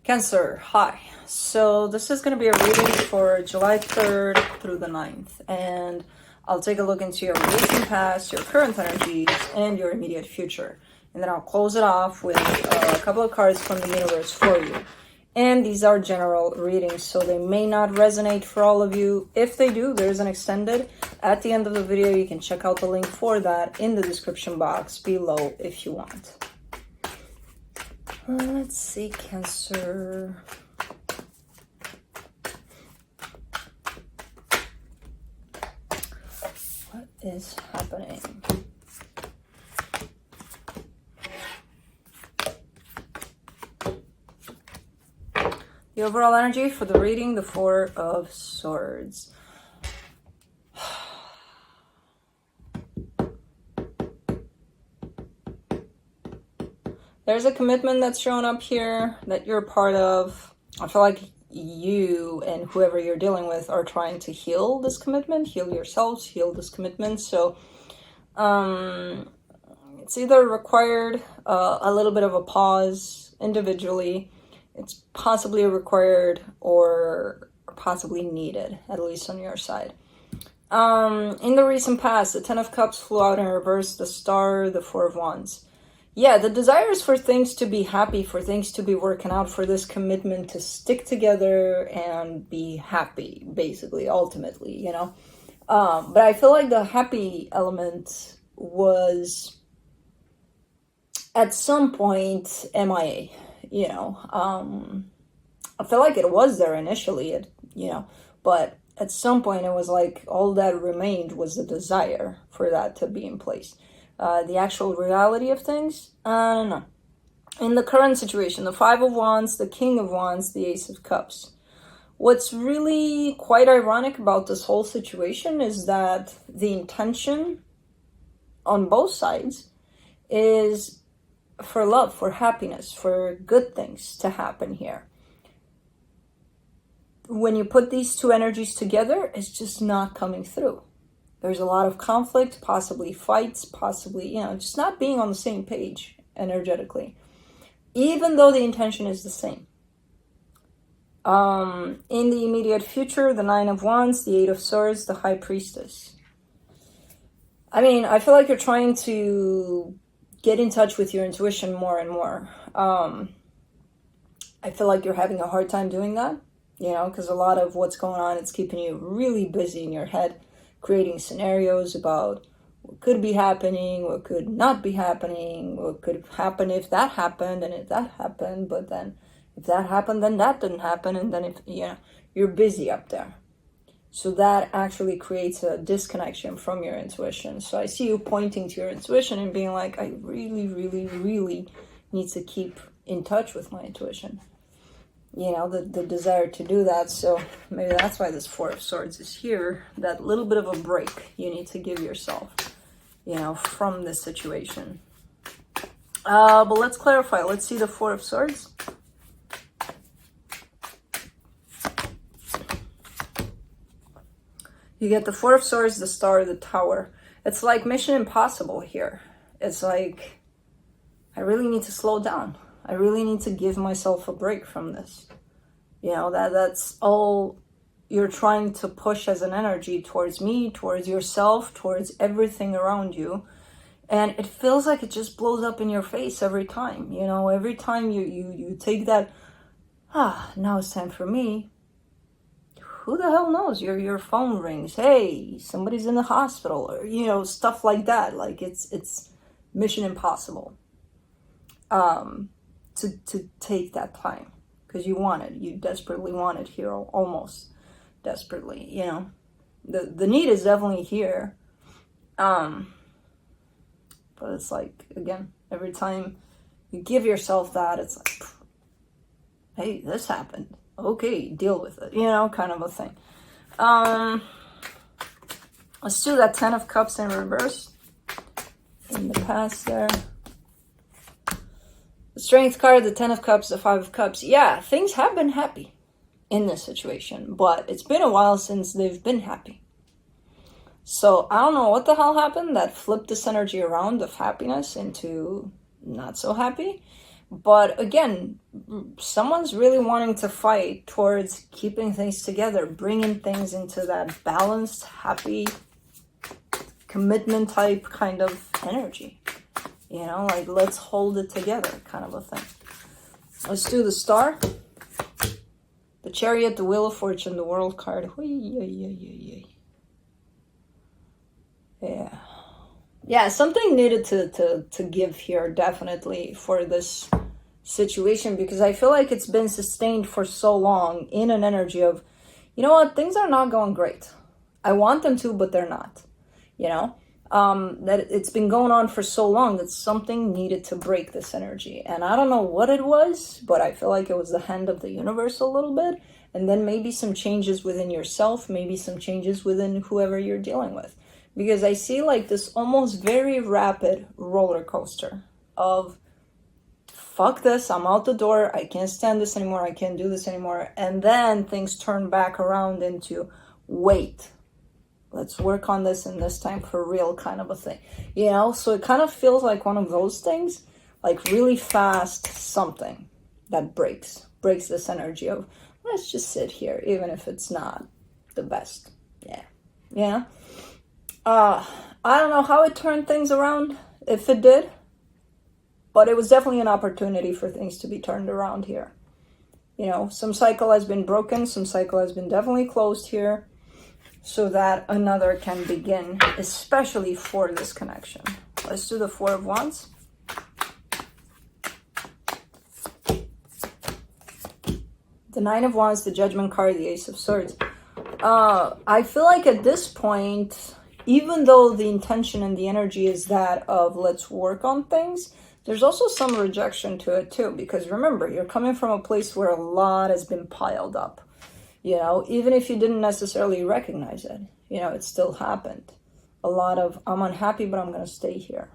Cancer, hi. So this is going to be a reading for July 3rd through the 9th. And I'll take a look into your recent past, your current energies, and your immediate future. And then I'll close it off with a couple of cards from the universe for you. And these are general readings, so they may not resonate for all of you. If they do, there's an extended. At the end of the video, you can check out the link for that in the description box below if you want. Let's see, Cancer. What is happening? The overall energy for the reading, the Four of Swords. There's a commitment that's shown up here that you're a part of. I feel like you and whoever you're dealing with are trying to heal this commitment, heal yourselves, heal this commitment. So it's either required a little bit of a pause individually. It's possibly required or possibly needed, at least on your side. In the recent past, the Ten of Cups flew out in reverse, the Star, the Four of Wands. Yeah, the desire is for things to be happy, for things to be working out, for this commitment to stick together and be happy, basically, ultimately, you know. But I feel like the happy element was at some point MIA, you know. I feel like it was there initially, you know, but at some point it was like all that remained was the desire for that to be in place. The actual reality of things, I don't know. In the current situation, the Five of Wands, the King of Wands, the Ace of Cups. What's really quite ironic about this whole situation is that the intention on both sides is for love, for happiness, for good things to happen here. When you put these two energies together, it's just not coming through. There's a lot of conflict, possibly fights, possibly, you know, just not being on the same page energetically, even though the intention is the same. In the immediate future, the Nine of Wands, the Eight of Swords, the High Priestess. I mean, I feel like you're trying to get in touch with your intuition more and more. I feel like you're having a hard time doing that, you know, because a lot of what's going on, it's keeping you really busy in your head, creating scenarios about what could be happening, what could not be happening, what could happen if that happened, and if that happened, but then if that happened, then that didn't happen, and then if, you know, you're busy up there. So that actually creates a disconnection from your intuition. So I see you pointing to your intuition and being like, I really, really, really need to keep in touch with my intuition. You know, the desire to do that. So maybe that's why this Four of Swords is here. That little bit of a break you need to give yourself, you know, from this situation. But let's clarify. Let's see the Four of Swords. You get the Four of Swords, the Star, the Tower. It's like Mission Impossible here. It's like, I really need to slow down. I really need to give myself a break from this. You know, that's all you're trying to push as an energy towards me, towards yourself, towards everything around you. And it feels like it just blows up in your face every time. You know, every time you take that, now it's time for me. Who the hell knows? Your phone rings. Hey, somebody's in the hospital, or, you know, stuff like that. Like it's Mission Impossible. To take that time because you desperately want it here, almost desperately, you know. The need is definitely here. But it's like, again, every time you give yourself that, it's like, hey, this happened. Okay, deal with it, you know, kind of a thing. Let's do that Ten of Cups in reverse. In the past there. The Strength card, the Ten of Cups, the Five of Cups. Yeah, things have been happy in this situation, but it's been a while since they've been happy. So I don't know what the hell happened that flipped this energy around of happiness into not so happy. But again, someone's really wanting to fight towards keeping things together, bringing things into that balanced, happy, commitment type kind of energy. You know, like let's hold it together kind of a thing. Let's do the Star, the Chariot, the Wheel of Fortune, the World card. Yeah. Yeah, something needed to give here, definitely, for this situation, because I feel like it's been sustained for so long in an energy of, you know what, things are not going great. I want them to, but they're not. You know, that it's been going on for so long that something needed to break this energy. And I don't know what it was, but I feel like it was the hand of the universe a little bit. And then maybe some changes within yourself, maybe some changes within whoever you're dealing with. Because I see like this almost very rapid roller coaster of, fuck this, I'm out the door, I can't stand this anymore, I can't do this anymore. And then things turn back around into, wait, let's work on this and this time for real kind of a thing. You know, so it kind of feels like one of those things, like really fast something that breaks this energy of, let's just sit here, even if it's not the best. Yeah. Yeah. I don't know how it turned things around, if it did, but it was definitely an opportunity for things to be turned around here. You know, some cycle has been broken, some cycle has been definitely closed here, so that another can begin, especially for this connection. Let's do the Four of Wands. The Nine of Wands, the Judgment card, the Ace of Swords. I feel like at this point, even though the intention and the energy is that of let's work on things, there's also some rejection to it too. Because remember, you're coming from a place where a lot has been piled up. You know, even if you didn't necessarily recognize it, you know, it still happened. A lot of, I'm unhappy, but I'm going to stay here.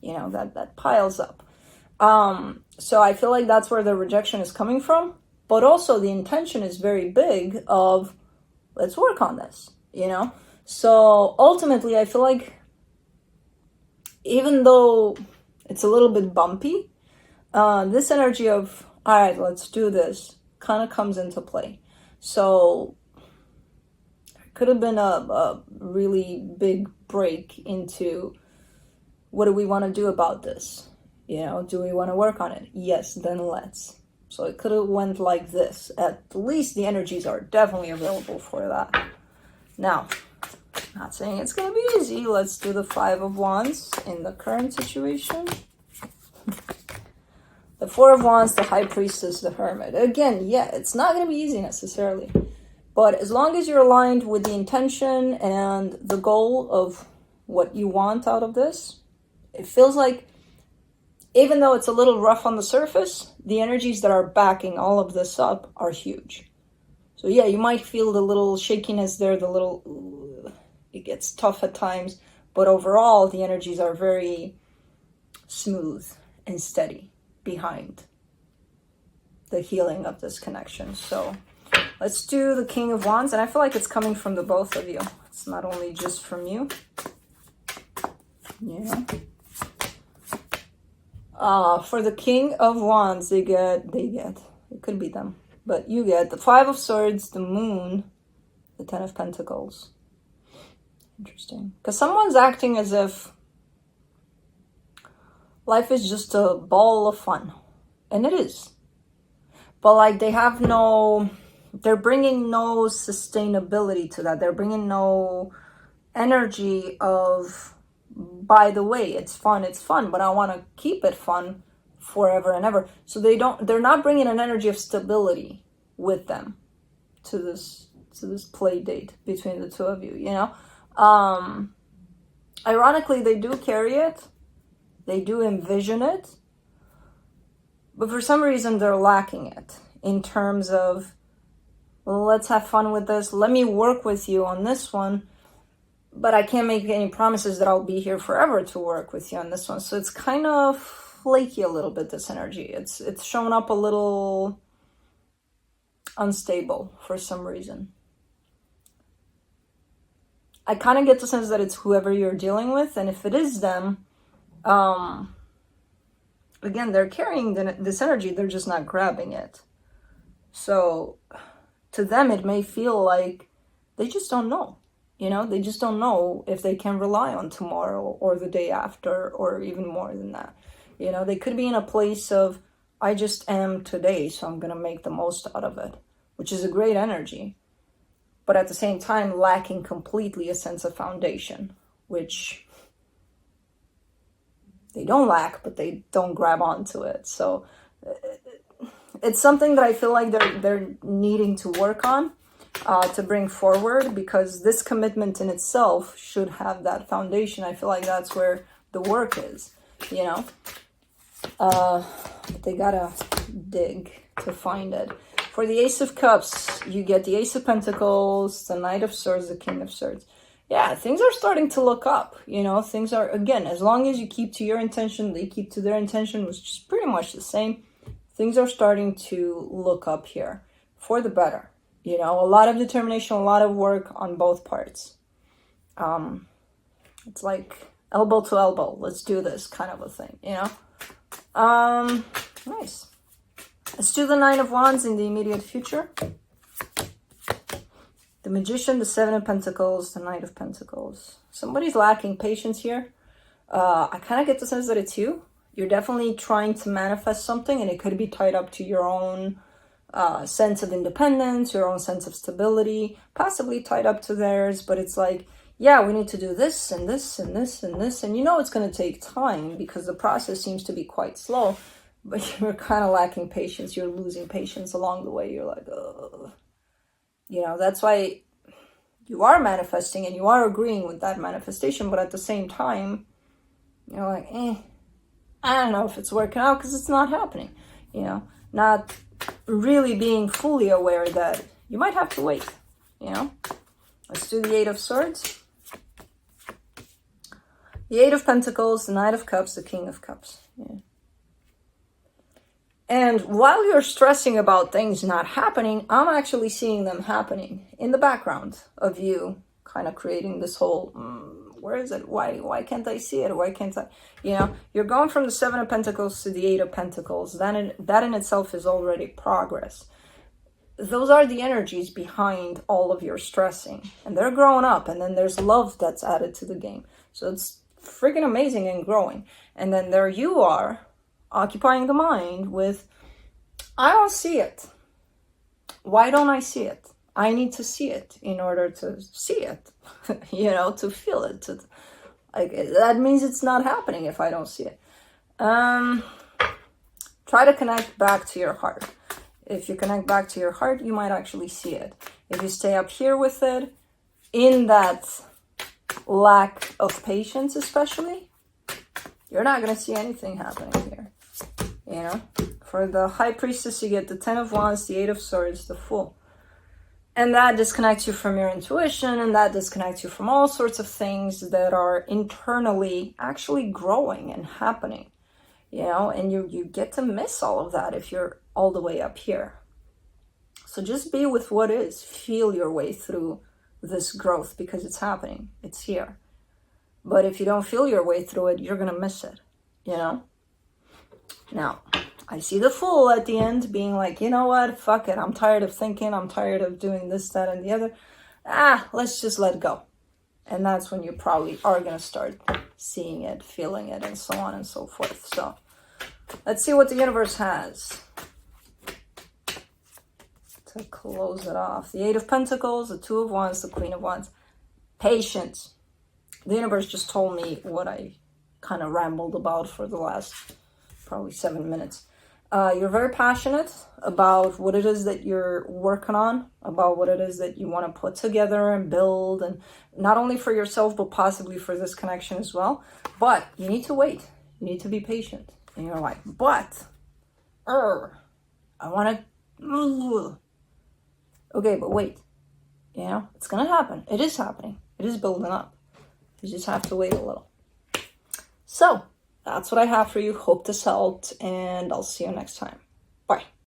You know, that piles up. So I feel like that's where the rejection is coming from. But also the intention is very big of, let's work on this, you know? So ultimately, I feel like even though it's a little bit bumpy, this energy of, all right, let's do this kind of comes into play. So it could have been a really big break into, what do we want to do about this? You know, do we want to work on it? Yes, then let's. So it could have went like this. At least the energies are definitely available for that. Now, not saying it's going to be easy. Let's do the Five of Wands in the current situation. The Four of Wands, the High Priestess, the Hermit. Again, yeah, it's not going to be easy necessarily. But as long as you're aligned with the intention and the goal of what you want out of this, it feels like, even though it's a little rough on the surface, the energies that are backing all of this up are huge. So yeah, you might feel the little shakiness there, the little, it gets tough at times, but overall the energies are very smooth and steady behind the healing of this connection. So let's do the King of Wands, and I feel like it's coming from the both of you. It's not only just from you. Yeah. For the King of Wands, they get, it could be them, but you get the Five of Swords, the Moon, the Ten of Pentacles. Interesting. Because someone's acting as if life is just a ball of fun. And it is. But like they have no, they're bringing no sustainability to that. They're bringing no energy of, by the way, it's fun, but I want to keep it fun forever and ever. So they're not bringing an energy of stability with them to this play date between the two of you, you know? Ironically, they do carry it. They do envision it. But for some reason, they're lacking it in terms of, well, let's have fun with this. Let me work with you on this one. But I can't make any promises that I'll be here forever to work with you on this one. So it's kind of flaky a little bit, this energy. It's shown up a little unstable for some reason. I kind of get the sense that it's whoever you're dealing with. And if it is them, again, they're carrying this energy, they're just not grabbing it. So to them, it may feel like they just don't know. You know, they just don't know if they can rely on tomorrow or the day after or even more than that. You know, they could be in a place of, I just am today, so I'm going to make the most out of it, which is a great energy. But at the same time, lacking completely a sense of foundation, which they don't lack, but they don't grab onto it. So it's something that I feel like they're needing to work on. To bring forward, because this commitment in itself should have that foundation. I feel like that's where the work is, you know. They gotta dig to find it. For the Ace of Cups, you get the Ace of Pentacles, the Knight of Swords, the King of Swords. Yeah, things are starting to look up, you know. Things are, again, as long as you keep to your intention, they keep to their intention, which is pretty much the same. Things are starting to look up here for the better. You know, a lot of determination, a lot of work on both parts. It's like elbow to elbow. Let's do this kind of a thing, you know? Nice. Let's do the Nine of Wands in the immediate future. The Magician, the Seven of Pentacles, the Knight of Pentacles. Somebody's lacking patience here. I kind of get the sense that it's you. You're definitely trying to manifest something, and it could be tied up to your own sense of independence, your own sense of stability, possibly tied up to theirs, but it's like, yeah, we need to do this and this and this and this, and you know it's going to take time because the process seems to be quite slow, but you're kind of lacking patience. You're losing patience along the way. You're like, ugh. You know, that's why you are manifesting and you are agreeing with that manifestation, but at the same time, you're like, I don't know if it's working out because it's not happening, you know, not really being fully aware that you might have to wait, you know. Let's do the Eight of Swords, the Eight of Pentacles, the Knight of Cups, the King of Cups. Yeah. And while you're stressing about things not happening, I'm actually seeing them happening in the background of you kind of creating this whole, where is it? Why can't I see it? Why can't I? You know, you're going from the Seven of Pentacles to the Eight of Pentacles. That in itself is already progress. Those are the energies behind all of your stressing. And they're growing up. And then there's love that's added to the game. So it's freaking amazing and growing. And then there you are, occupying the mind with, I don't see it. Why don't I see it? I need to see it in order to see it, you know, to feel it. Like, that means it's not happening if I don't see it. Try to connect back to your heart. If you connect back to your heart, you might actually see it. If you stay up here with it, in that lack of patience especially, you're not going to see anything happening here. You know, for the High Priestess, you get the Ten of Wands, the Eight of Swords, the Fool. And that disconnects you from your intuition, and that disconnects you from all sorts of things that are internally actually growing and happening, you know, and you get to miss all of that if you're all the way up here. So just be with what is. Feel your way through this growth because it's happening. It's here. But if you don't feel your way through it, you're going to miss it, you know? Now, I see the Fool at the end being like, you know what, fuck it, I'm tired of thinking, I'm tired of doing this, that, and the other. Let's just let go. And that's when you probably are going to start seeing it, feeling it, and so on and so forth. So, let's see what the universe has to close it off. The Eight of Pentacles, the Two of Wands, the Queen of Wands. Patience. The universe just told me what I kind of rambled about for the last probably 7 minutes. You're very passionate about what it is that you're working on, about what it is that you want to put together and build, and not only for yourself, but possibly for this connection as well. But you need to wait. You need to be patient. And you're like, but, I want to, okay, but wait. You know, it's going to happen. It is happening. It is building up. You just have to wait a little. So, that's what I have for you. Hope this helped, and I'll see you next time. Bye.